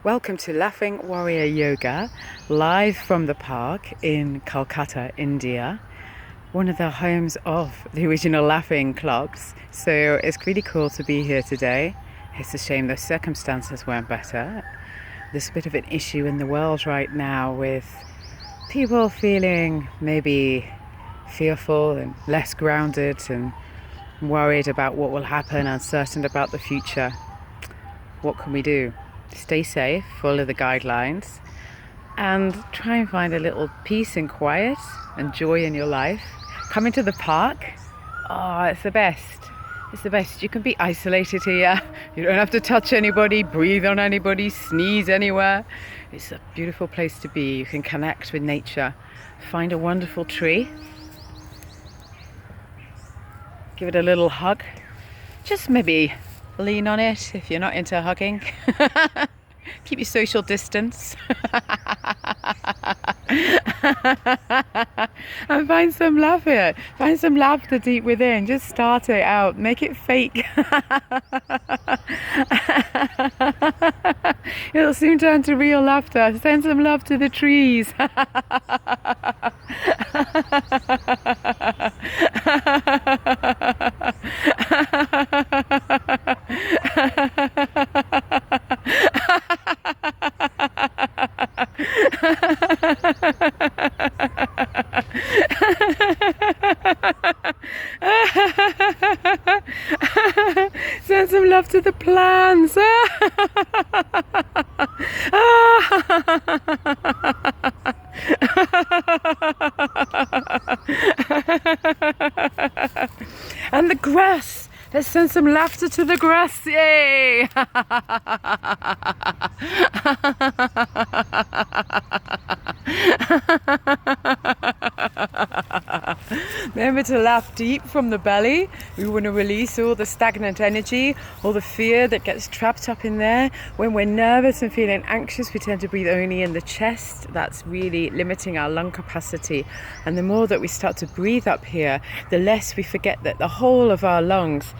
Welcome to Laughing Warrior Yoga, live from the park in Calcutta, India, one of the homes of the original Laughing clubs. So it's really cool to be here today. It's a shame the circumstances weren't better. There's a bit of an issue in the world right now with people feeling maybe fearful and less grounded and worried about what will happen, uncertain about the future. What can we do? Stay safe, follow the guidelines, and try and find a little peace and quiet and joy in your life. Come into the park. Oh, it's the best. It's the best. You can be isolated here. You don't have to touch anybody, breathe on anybody, sneeze anywhere. It's a beautiful place to be. You can connect with nature. Find a wonderful tree. Give it a little hug. Just maybe lean on it if you're not into hugging. Keep your social distance. And find some laughter. Find some laughter deep within. Just start it out. Make it fake. It'll soon turn to real laughter. Send some love to the trees. Send some love to the plants. And the grass. Let's send some laughter to the grass. Yay! Remember to laugh deep from the belly. We want to release all the stagnant energy, all the fear that gets trapped up in there. When we're nervous and feeling anxious, we tend to breathe only in the chest. That's really limiting our lung capacity. And the more that we start to breathe up here, the less we forget that the whole of our lungs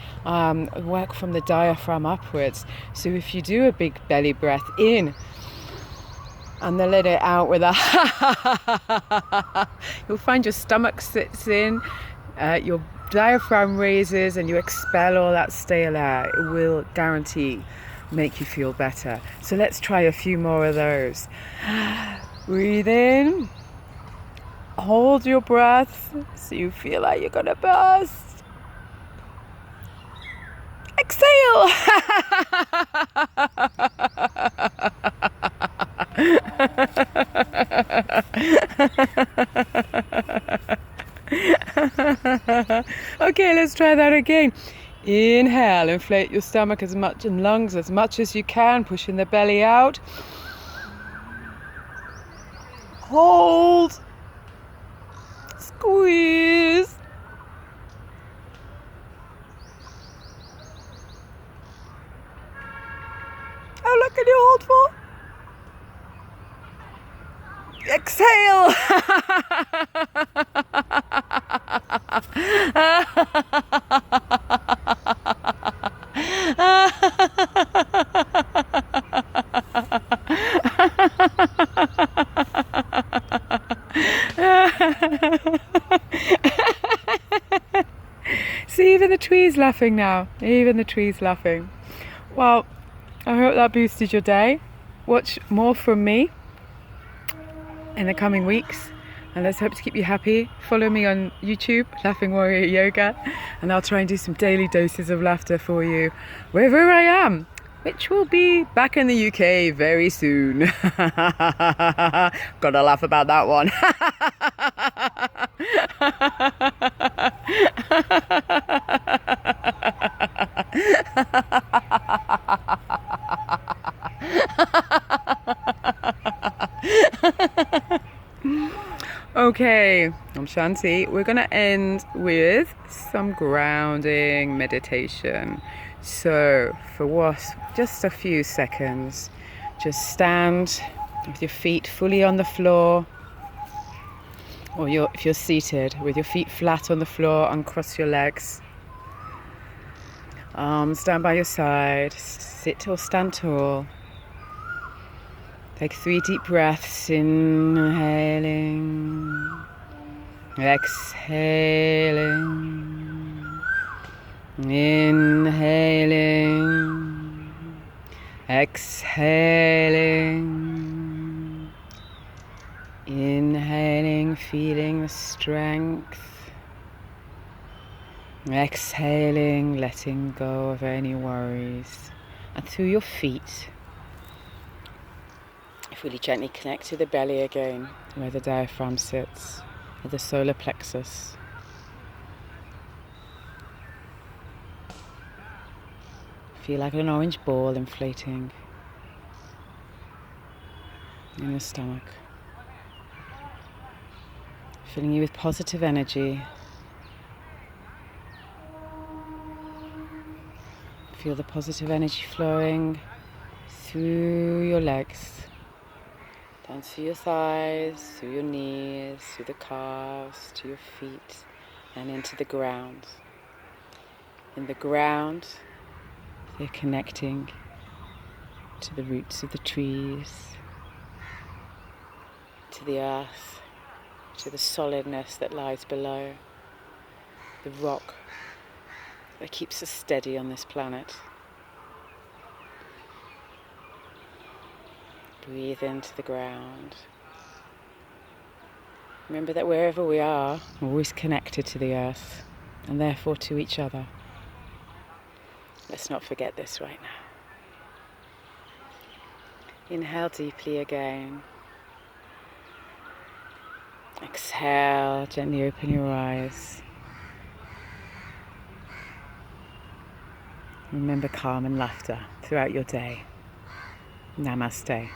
work from the diaphragm upwards. So if you do a big belly breath in, and then let it out with a you'll find your stomach sits in, your diaphragm raises, and you expel all that stale air. It will guarantee make you feel better. So let's try a few more of those. Breathe in, hold your breath so you feel like you're gonna burst. Exhale. Okay, let's try that again. Inhale, inflate your stomach as much and lungs as much as you can, pushing the belly out. Hold. Squeeze. How long can you hold for? Exhale. See, even the trees laughing now. Even the trees laughing. Well, I hope that boosted your day. Watch more from me in the coming weeks, and let's hope to keep you happy. Follow me on YouTube, Laughing Warrior Yoga, and I'll try and do some daily doses of laughter for you wherever I am, which will be back in the UK very soon. Gotta laugh about that one. Okay, I'm Shanti. We're going to end with some grounding meditation. So for what? Just a few seconds. Just stand with your feet fully on the floor, or if you're seated, with your feet flat on the floor, uncross your legs. Arms down by your side. Sit or stand tall. Take 3 deep breaths, inhaling, exhaling, inhaling, exhaling, inhaling, feeling the strength, exhaling, letting go of any worries, and through your feet. Really gently connect to the belly again, where the diaphragm sits, at the solar plexus. Feel like an orange ball inflating in your stomach, filling you with positive energy. Feel the positive energy flowing through your legs, down through your thighs, through your knees, through the calves, to your feet, and into the ground. In the ground, you're connecting to the roots of the trees, to the earth, to the solidness that lies below, the rock that keeps us steady on this planet. Breathe into the ground. Remember that wherever we are, we're always connected to the earth, and therefore to each other. Let's not forget this right now. Inhale deeply again. Exhale, gently open your eyes. Remember calm and laughter throughout your day. Namaste.